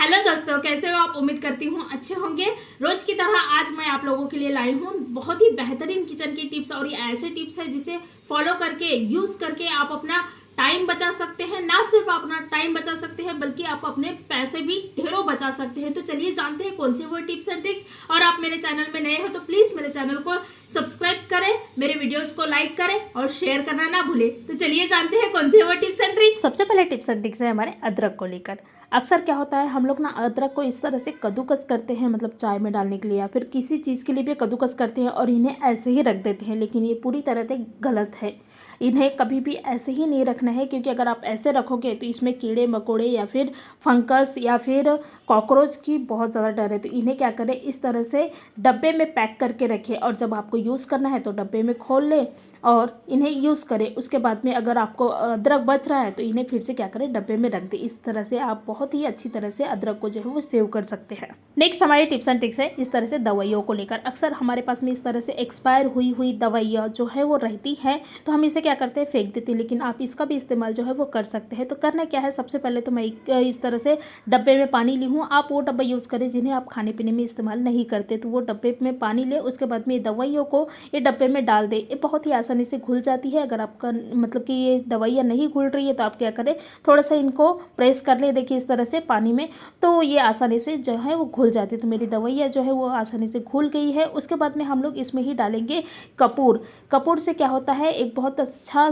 Hello दोस्तों, कैसे हो आप? उम्मीद करती हूँ अच्छे होंगे। रोज की तरह आज मैं आप लोगों के लिए लाई हूँ बहुत ही बेहतरीन किचन की टिप्स। और ये ऐसे टिप्स है जिसे फॉलो करके यूज करके आप अपना टाइम बचा सकते हैं। ना सिर्फ अपना टाइम बचा सकते हैं बल्कि आप अपने पैसे भी ढेरों बचा सकते हैं। तो चलिए जानते हैं कौन सी वो टिप्स एंड ट्रिक्स। और आप मेरे चैनल में नए हो तो प्लीज मेरे चैनल को सब्सक्राइब करें, मेरे वीडियोस को लाइक करें और शेयर करना ना भूलें। तो चलिए जानते हैं कौन सी वो टिप्स एंड ट्रिक्स। सबसे पहले टिप्स एंड ट्रिक्स है हमारे अदरक को लेकर। अक्सर क्या होता है, हम लोग ना अदरक को इस तरह से कद्दूकस करते हैं, मतलब चाय में डालने के लिए या फिर किसी चीज़ के लिए भी कद्दूकस करते हैं और इन्हें ऐसे ही रख देते हैं। लेकिन ये पूरी तरह से गलत है। इन्हें कभी भी ऐसे ही नहीं रखना है, क्योंकि अगर आप ऐसे रखोगे तो इसमें कीड़े मकोड़े या फिर फंगस या फिर कॉकरोच की बहुत ज़्यादा डर है। तो इन्हें क्या करें, इस तरह से डब्बे में पैक करके रखें और जब आपको यूज़ करना है तो डब्बे में खोल लें और इन्हें यूज़ करें। उसके बाद में अगर आपको अदरक बच रहा है तो इन्हें फिर से क्या करें, डब्बे में रख दें। इस तरह से आप बहुत ही अच्छी तरह से अदरक को जो है वो सेव कर सकते हैं। नेक्स्ट हमारी टिप्स एंड ट्रिक्स है इस तरह से दवाइयों को लेकर। अक्सर हमारे पास में इस तरह से एक्सपायर हुई हुई दवाइयाँ जो है वो रहती है, तो हम इसे क्या करते हैं, फेंक देते हैं। लेकिन आप इसका भी इस्तेमाल जो है वो कर सकते हैं। तो करना क्या है, सबसे पहले तो मैं इस तरह से डब्बे में पानी ली हूँ। आप वो डब्बा यूज़ करें जिन्हें आप खाने पीने में इस्तेमाल नहीं करते। तो वो डब्बे में पानी ले, उसके बाद में दवाइयों को ये डब्बे में डाल दें। ये बहुत ही आसानी से घुल जाती है। अगर आपका मतलब कि ये दवाइयाँ नहीं घुल रही है तो आप क्या करें, थोड़ा सा इनको प्रेस कर ले, देखिए इस तरह से पानी में, तो ये आसानी से जो है वो घुल जाती है। तो मेरी दवाइयाँ जो है वो आसानी से घुल गई है। उसके बाद में हम लोग इसमें ही डालेंगे कपूर। कपूर से क्या होता है, एक बहुत अच्छा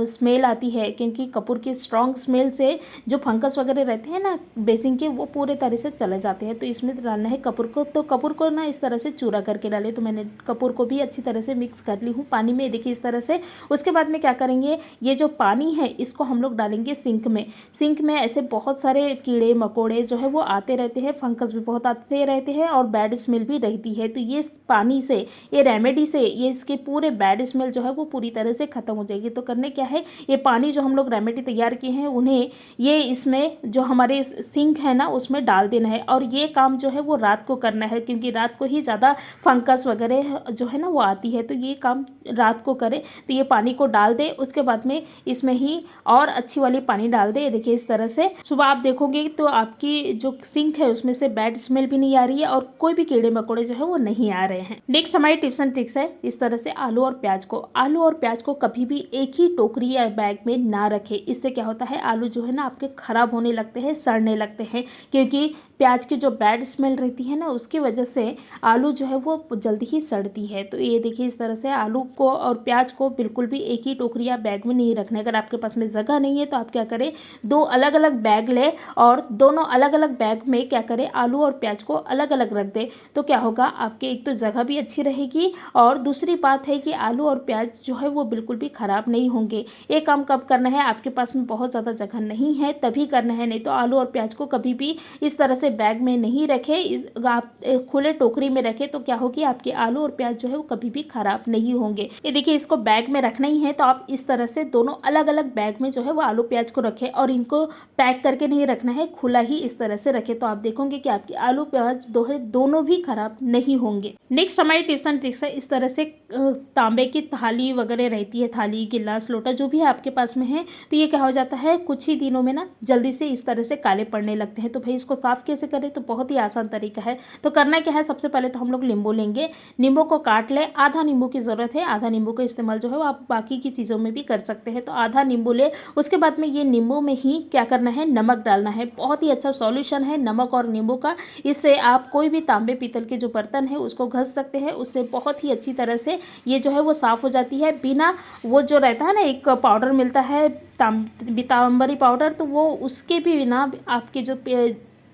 स्मेल आती है, क्योंकि कपूर की स्ट्रॉन्ग स्मेल से जो फंगस वगैरह रहते हैं ना बेसिन के, वो पूरे तरह से चले जाते हैं। तो इसमें डालना है कपूर को। तो कपूर को ना इस तरह से चूरा करके डालें। तो मैंने कपूर को भी अच्छी तरह से मिक्स कर ली हूँ पानी में, देखिए इस तरह से। उसके बाद में क्या करेंगे, ये जो पानी है इसको हम लोग डालेंगे सिंक में। सिंक में ऐसे बहुत सारे कीड़े मकोड़े जो है वो आते रहते हैं, फंगस भी बहुत आते रहते हैं और बैड स्मेल भी रहती है। तो ये पानी से, ये रेमेडी से ये इसके पूरे बैड स्मेल जो है वो पूरी तरह से ख़त्म हो जाएगी। तो करने क्या है, ये पानी जो हम लोग रेमेडी तैयार किए हैं उन्हें ये इसमें जो हमारे सिंक है ना उसमें डाल देना है। और ये काम जो है वो रात को करना है, क्योंकि रात को ही ज़्यादा फंगस वगैरह जो है ना वो आती है। तो ये काम रात को करें। तो ये पानी को डाल दे, उसके बाद में इसमें ही और अच्छी वाली पानी डाल दे। देखिए इस तरह से सुबह आप देखोगे तो आपकी जो सिंक है उसमें से बैड स्मेल भी नहीं आ रही है और कोई भी कीड़े मकोड़े जो है वो नहीं आ रहे हैं। नेक्स्ट हमारी टिप्स एंड ट्रिक्स है इस तरह से आलू और प्याज को। आलू और प्याज को कभी भी एक ही टोकरी या बैग में ना रखें। इससे क्या होता है, आलू जो है ना आपके खराब होने लगते हैं, सड़ने लगते हैं, क्योंकि प्याज की जो बैड स्मेल रहती है ना उसकी वजह से आलू जो है वो जल्दी ही सड़ती है। तो ये देखिए इस तरह से आलू को और प्याज को बिल्कुल भी एक ही टोकरी या बैग में नहीं रखना है। अगर आपके पास में जगह नहीं है तो आप क्या करें, दो अलग अलग बैग ले और दोनों अलग अलग बैग में क्या करें, आलू और प्याज को अलग अलग रख दे। तो क्या होगा, आपके एक तो जगह भी अच्छी रहेगी और दूसरी बात है कि आलू और प्याज जो है वो बिल्कुल भी ख़राब नहीं होंगे। ये काम कब करना है, आपके पास में बहुत ज़्यादा जगह नहीं है तभी करना है, नहीं तो आलू और प्याज को कभी भी इस तरह से बैग में नहीं रखें। आप खुले टोकरी में रखें तो क्या होगी, आपके आलू और प्याज जो है वो कभी भी ख़राब नहीं होंगे। ये देखिए इसको बैग में रखना ही है तो आप इस तरह से दोनों अलग अलग बैग में जो है वो आलू प्याज को रखें और इनको पैक करके नहीं रखना है, खुला ही इस तरह से रखें। तो आप देखोगे कि आपके आलू प्याज दोनों भी खराब नहीं होंगे। नेक्स्ट हमारी टिप्स एंड ट्रिक्स है इस तरह से तांबे की थाली वगैरह रहती है, थाली गिलास लोटा जो भी है आपके पास में है, तो ये क्या हो जाता है कुछ ही दिनों में ना जल्दी से इस तरह से काले पड़ने लगते हैं। तो भाई इसको साफ कैसे करें, तो बहुत ही आसान तरीका है। तो करना क्या है, सबसे पहले तो हम लोग नींबू लेंगे, नींबू को काट ले, आधा नींबू की ज़रूरत है, आधा नींबू का इस्तेमाल जो है वो आप बाकी की चीज़ों में भी कर सकते हैं। तो आधा नींबू ले, उसके बाद में ये नींबू में ही क्या करना है, नमक डालना है। बहुत ही अच्छा सॉल्यूशन है नमक और नींबू का। इससे आप कोई भी तांबे पीतल के जो बर्तन है उसको घस सकते हैं, उससे बहुत ही अच्छी तरह से ये जो है वो साफ़ हो जाती है। बिना वो जो रहता है ना एक पाउडर मिलता है तांबरी पाउडर, तो वो उसके भी बिना आपके जो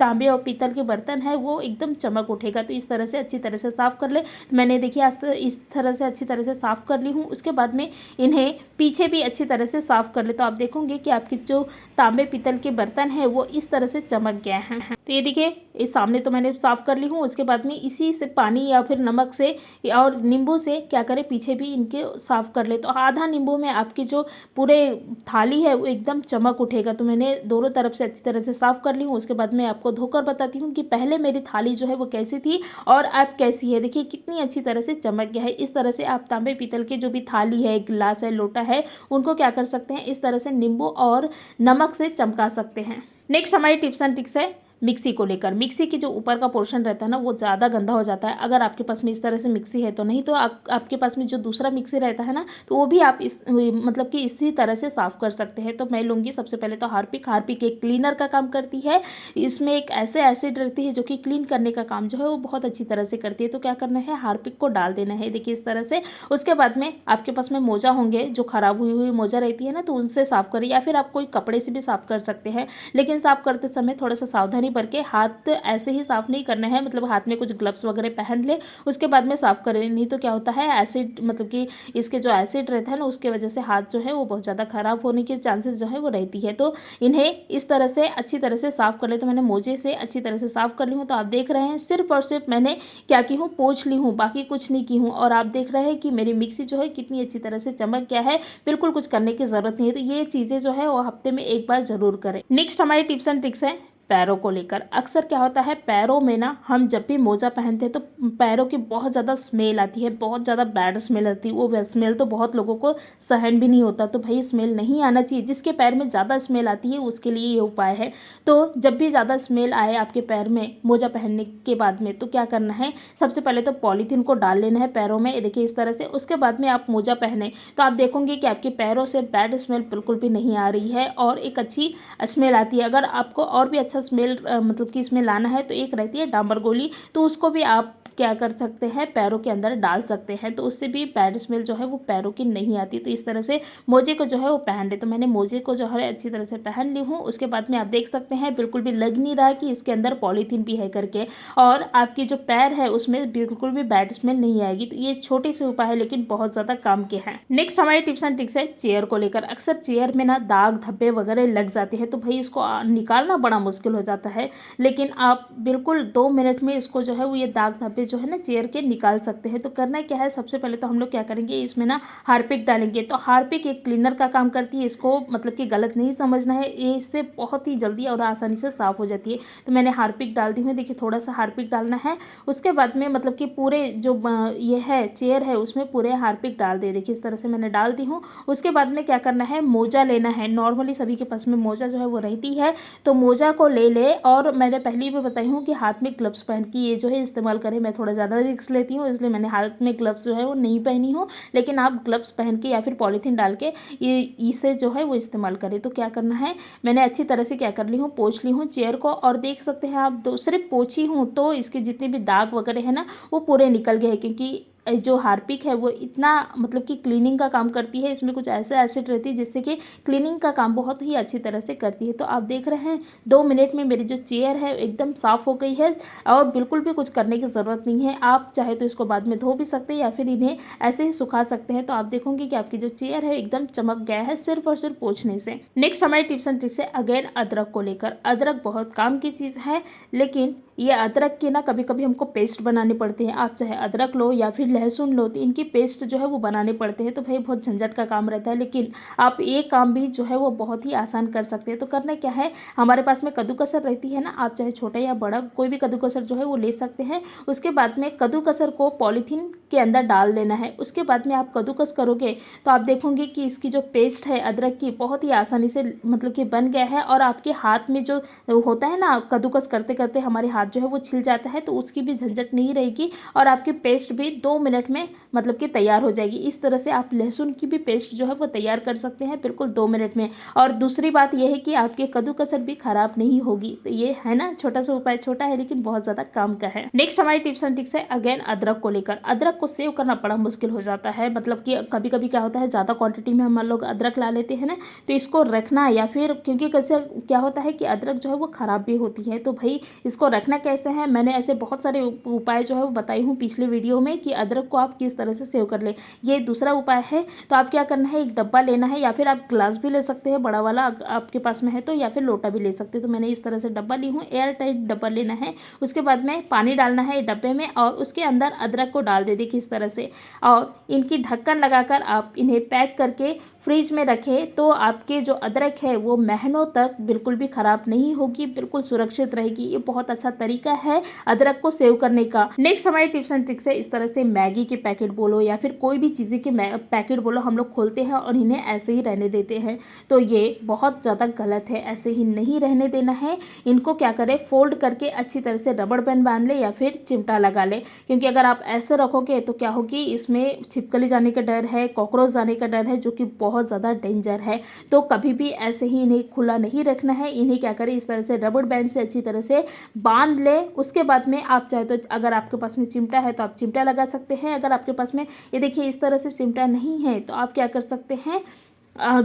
तांबे और पीतल के बर्तन है वो एकदम चमक उठेगा। तो इस तरह से अच्छी तरह से साफ़ कर ले। तो मैंने देखिए आज इस तरह से अच्छी तरह से साफ़ कर ली हूँ। उसके बाद में इन्हें पीछे भी अच्छी तरह से साफ़ कर ले। तो आप देखोगे कि आपके जो तांबे पीतल के बर्तन है वो इस तरह से चमक गए हैं। तो ये देखिए इस सामने तो मैंने साफ़ कर ली हूँ। उसके बाद में इसी से पानी या फिर नमक से और नींबू से क्या करें, पीछे भी इनके साफ़ कर ले। तो आधा नींबू में आपकी जो पूरे थाली है वो एकदम चमक उठेगा। तो मैंने दोनों तरफ से अच्छी तरह से साफ़ कर ली हूँ। उसके बाद में आपको धोकर बताती हूँ कि पहले मेरी थाली जो है वो कैसी थी और अब कैसी है। देखिए कितनी अच्छी तरह से चमक गया है। इस तरह से आप तांबे पीतल के जो भी थाली है, गिलास है, लोटा है, उनको क्या कर सकते हैं, इस तरह से नींबू और नमक से चमका सकते हैं। नेक्स्ट हमारी टिप्स एंड ट्रिक्स है मिक्सी को लेकर। मिक्सी की जो ऊपर का पोर्शन रहता है ना वो ज़्यादा गंदा हो जाता है अगर आपके पास में इस तरह से मिक्सी है तो। नहीं तो आपके पास में जो दूसरा मिक्सी रहता है ना तो वो भी आप इस मतलब कि इसी तरह से साफ़ कर सकते हैं। तो मैं लूँगी सबसे पहले तो हार्पिक। हार्पिक एक क्लीनर का काम करती है, इसमें एक ऐसे एसिड रहती है जो कि क्लीन करने का काम जो है वो बहुत अच्छी तरह से करती है। तो क्या करना है, हार्पिक को डाल देना है, देखिए इस तरह से। उसके बाद में आपके पास में मोजा होंगे, जो खराब हुई हुई मोजा रहती है ना तो उनसे साफ़ करें, या फिर आप कोई कपड़े से भी साफ़ कर सकते हैं। लेकिन साफ़ करते समय थोड़ा सा सावधानी बरत के, हाथ ऐसे ही साफ़ नहीं करना है, मतलब हाथ में कुछ ग्लव्स वगैरह पहन ले उसके बाद में साफ़ करें। नहीं तो क्या होता है, एसिड मतलब कि इसके जो एसिड रहता है ना उसके वजह से हाथ जो है वो बहुत ज़्यादा ख़राब होने की चांसेस जो है वो रहती है। तो इन्हें इस तरह से अच्छी तरह से साफ़ कर ले। तो मैंने मोजे से अच्छी तरह से साफ़ कर ली हूँ। तो आप देख रहे हैं सिर्फ और सिर्फ मैंने क्या की हूँ, पोंछ ली हूँ, बाकी कुछ नहीं की हूँ। और आप देख रहे हैं कि मेरी मिक्सी जो है कितनी अच्छी तरह से चमक गया है, बिल्कुल कुछ करने की ज़रूरत नहीं है। तो ये चीज़ें जो है वो हफ्ते में एक बार ज़रूर करें। नेक्स्ट हमारी टिप्स एंड ट्रिक्स है पैरों को लेकर। अक्सर क्या होता है, पैरों में ना हम जब भी मोजा पहनते हैं तो पैरों की बहुत ज़्यादा स्मेल आती है, बहुत ज़्यादा बैड स्मेल आती है। वो स्मेल तो बहुत लोगों को सहन भी नहीं होता। तो भाई स्मेल नहीं आना चाहिए। जिसके पैर में ज़्यादा स्मेल आती है उसके लिए ये उपाय है। तो जब भी ज़्यादा स्मेल आए आपके पैर में मोजा पहनने के बाद में, तो क्या करना है, सबसे पहले तो पॉलीथीन को डाल लेना है पैरों में, देखिए इस तरह से। उसके बाद में आप मोजा पहने तो आप देखोगे कि आपके पैरों से बैड स्मेल बिल्कुल भी नहीं आ रही है और एक अच्छी स्मेल आती है। अगर आपको और भी अच्छा स्मेल मतलब कि इसमें लाना है तो एक रहती है डांबर गोली, तो उसको भी आप क्या कर सकते हैं, पैरों के अंदर डाल सकते हैं। तो उससे भी बैड स्मेल जो है वो पैरों की नहीं आती। तो इस तरह से मोजे को जो है वो पहन ले। तो मैंने मोजे को जो है अच्छी तरह से पहन ली हूँ। उसके बाद में आप देख सकते हैं बिल्कुल भी लग नहीं रहा कि इसके अंदर पॉलीथीन भी है करके, और आपकी जो पैर है उसमें बिल्कुल भी बैड स्मेल नहीं आएगी। तो ये छोटे से उपाय है लेकिन बहुत ज़्यादा काम के हैं। नेक्स्ट हमारे टिप्स एंड ट्रिक्स है चेयर को लेकर। अक्सर चेयर में ना दाग धब्बे वगैरह लग जाते हैं, तो भाई इसको निकालना बड़ा मुश्किल हो जाता है। लेकिन आप बिल्कुल 2 मिनट में इसको जो है वो ये दाग धब्बे जो है ना चेयर के निकाल सकते हैं। तो करना क्या है, सबसे पहले तो हम लोग क्या करेंगे, इसमें ना हार्पिक डालेंगे। तो हार्पिक एक क्लीनर का काम करती है, इसको मतलब कि गलत नहीं समझना है, ये इससे बहुत ही जल्दी और आसानी से साफ़ हो जाती है। तो मैंने हार्पिक डाल दी है, देखिए थोड़ा सा हार्पिक डालना है। उसके बाद में मतलब कि पूरे जो ये है चेयर है उसमें पूरे हार्पिक डाल दे, देखिए इस तरह से मैंने डाल दी हूँ। उसके बाद में क्या करना है, मोजा लेना है। नॉर्मली सभी के पास में मोजा जो है वो रहती है, तो मोजा को ले ले। और मैंने पहले भी बताई हूँ कि हाथ में ग्लव्स पहन के ये जो है इस्तेमाल करें। मैं थोड़ा ज़्यादा रिस्क लेती हूँ इसलिए मैंने हाथ में ग्लव्स जो है वो नहीं पहनी हूँ, लेकिन आप ग्लव्स पहन के या फिर पॉलीथीन डाल के ये इसे जो है वो इस्तेमाल करें। तो क्या करना है, मैंने अच्छी तरह से क्या कर ली हूँ, पोंछ ली हूँ चेयर को। और देख सकते हैं आप, सिर्फ पोंछी हूँ तो इसके जितने भी दाग वगैरह है ना वो पूरे निकल गए हैं, क्योंकि जो हार्पिक है वो इतना मतलब कि क्लीनिंग का काम करती है। इसमें कुछ ऐसा एसिड रहती है जिससे कि क्लीनिंग का काम बहुत ही अच्छी तरह से करती है। तो आप देख रहे हैं 2 मिनट में मेरी जो चेयर है एकदम साफ़ हो गई है और बिल्कुल भी कुछ करने की ज़रूरत नहीं है। आप चाहे तो इसको बाद में धो भी सकते हैं या फिर इन्हें ऐसे ही सुखा सकते हैं। तो आप देखोगे कि आपकी जो चेयर है एकदम चमक गया है सिर्फ और सिर्फ पोंछने से। नेक्स्ट हमारी टिप्स एंड ट्रिक्स है अगेन अदरक को लेकर। अदरक बहुत काम की चीज़ है, लेकिन ये अदरक की ना कभी कभी हमको पेस्ट बनाने पड़ते हैं। आप चाहे अदरक लो या फिर लहसुन लो, तो इनकी पेस्ट जो है वो बनाने पड़ते हैं। तो भाई बहुत झंझट का काम रहता है, लेकिन आप एक काम भी जो है वो बहुत ही आसान कर सकते हैं। तो करना क्या है, हमारे पास में कद्दूकसर रहती है ना, आप चाहे छोटा या बड़ा कोई भी कद्दूकसर जो है वो ले सकते हैं। उसके बाद में कद्दूकसर को पॉलीथीन के अंदर डाल देना है। उसके बाद में आप कद्दूकस करोगे तो आप देखोगे कि इसकी जो पेस्ट है अदरक की बहुत ही आसानी से मतलब कि बन गया है। और आपके हाथ में जो होता है ना, कद्दूकस करते करते हमारे हाथ जो है वो छिल जाता है, तो उसकी भी झंझट नहीं रहेगी और आपकी पेस्ट भी 2 मिनट में मतलब कि तैयार हो जाएगी। इस तरह से आप लहसुन की भी पेस्ट जो है वो तैयार कर सकते हैं बिल्कुल 2 मिनट में। और दूसरी बात यह है कि आपके कद्दूकसर भी खराब नहीं होगी। तो ये है ना छोटा सा उपाय, छोटा है लेकिन बहुत ज़्यादा काम का है। नेक्स्ट हमारी टिप्स एंड ट्रिक्स है अगेन अदरक को लेकर। अदरक को सेव करना बड़ा मुश्किल हो जाता है, मतलब कि कभी कभी क्या होता है ज़्यादा क्वांटिटी में हम लोग अदरक ला लेते हैं ना, तो इसको रखना या फिर क्योंकि कैसे क्या होता है कि अदरक जो है वो ख़राब भी होती है। तो भाई इसको रखना कैसे है, मैंने ऐसे बहुत सारे उपाय जो है वो बताई हूँ पिछले वीडियो में कि अदरक को आप किस तरह से सेव कर ले। ये दूसरा उपाय है। तो आप क्या करना है, एक डब्बा लेना है या फिर आप ग्लास भी ले सकते हैं बड़ा वाला आपके पास में है तो, या फिर लोटा भी ले सकते हैं। तो मैंने इस तरह से डब्बा ली हूँ, एयर टाइट डब्बा लेना है। उसके बाद में पानी डालना है डब्बे में और उसके अंदर अदरक को डाल दे देखिए इस तरह से, और इनकी ढक्कन लगाकर आप इन्हें पैक करके फ्रिज में रखें। तो आपके जो अदरक है वो महीनों तक बिल्कुल भी ख़राब नहीं होगी, बिल्कुल सुरक्षित रहेगी। ये बहुत अच्छा तरीका है अदरक को सेव करने का। नेक्स्ट हमारी टिप्स एंड ट्रिक्स है इस तरह से मैगी के पैकेट बोलो या फिर कोई भी चीज़ें के पैकेट बोलो हम लोग खोलते हैं और इन्हें ऐसे ही रहने देते हैं, तो ये बहुत ज़्यादा गलत है। ऐसे ही नहीं रहने देना है। इनको क्या करें, फोल्ड करके अच्छी तरह से रबड़ बैंड बांध ले या फिर चिमटा लगा ले, क्योंकि अगर आप ऐसे रखोगे तो क्या होगी, इसमें छिपकली जाने का डर है, कॉकरोच जाने का डर है, जो कि बहुत ज़्यादा डेंजर है। तो कभी भी ऐसे ही इन्हें खुला नहीं रखना है। इन्हें क्या करें, इस तरह से रबड़ बैंड से अच्छी तरह से बांध ले। उसके बाद में आप चाहे तो अगर आपके पास में चिमटा है तो आप चिमटा लगा सकते हैं। अगर आपके पास में ये देखिए इस तरह से चिमटा नहीं है तो आप क्या कर सकते हैं,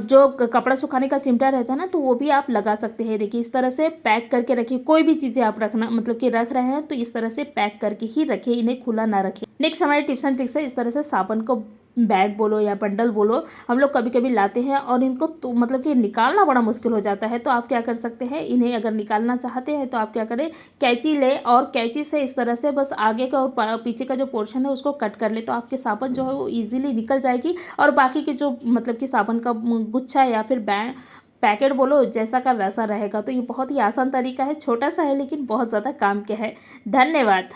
जो कपड़ा सुखाने का चिमटा रहता है ना, तो वो भी आप लगा सकते हैं। देखिए इस तरह से पैक करके रखिए। कोई भी चीज़ें आप रखना मतलब कि रख रहे हैं तो इस तरह से पैक करके ही रखिए, इन्हें खुला ना रखें। नेक्स्ट हमारे टिप्स एंड ट्रिक्स है, इस तरह से साबुन को बैग बोलो या बंडल बोलो हम लोग कभी कभी लाते हैं और इनको तो मतलब कि निकालना बड़ा मुश्किल हो जाता है। तो आप क्या कर सकते हैं, इन्हें अगर निकालना चाहते हैं तो आप क्या करें, कैंची ले और कैंची से इस तरह से बस आगे का और पीछे का जो पोर्शन है उसको कट कर ले, तो आपके साबुन जो है वो ईजिली निकल जाएगी और बाकी के जो मतलब कि साबुन का गुच्छा या फिर पैकेट बोलो जैसा का वैसा रहेगा। तो ये बहुत ही आसान तरीका है, छोटा सा है लेकिन बहुत ज़्यादा काम के है। धन्यवाद।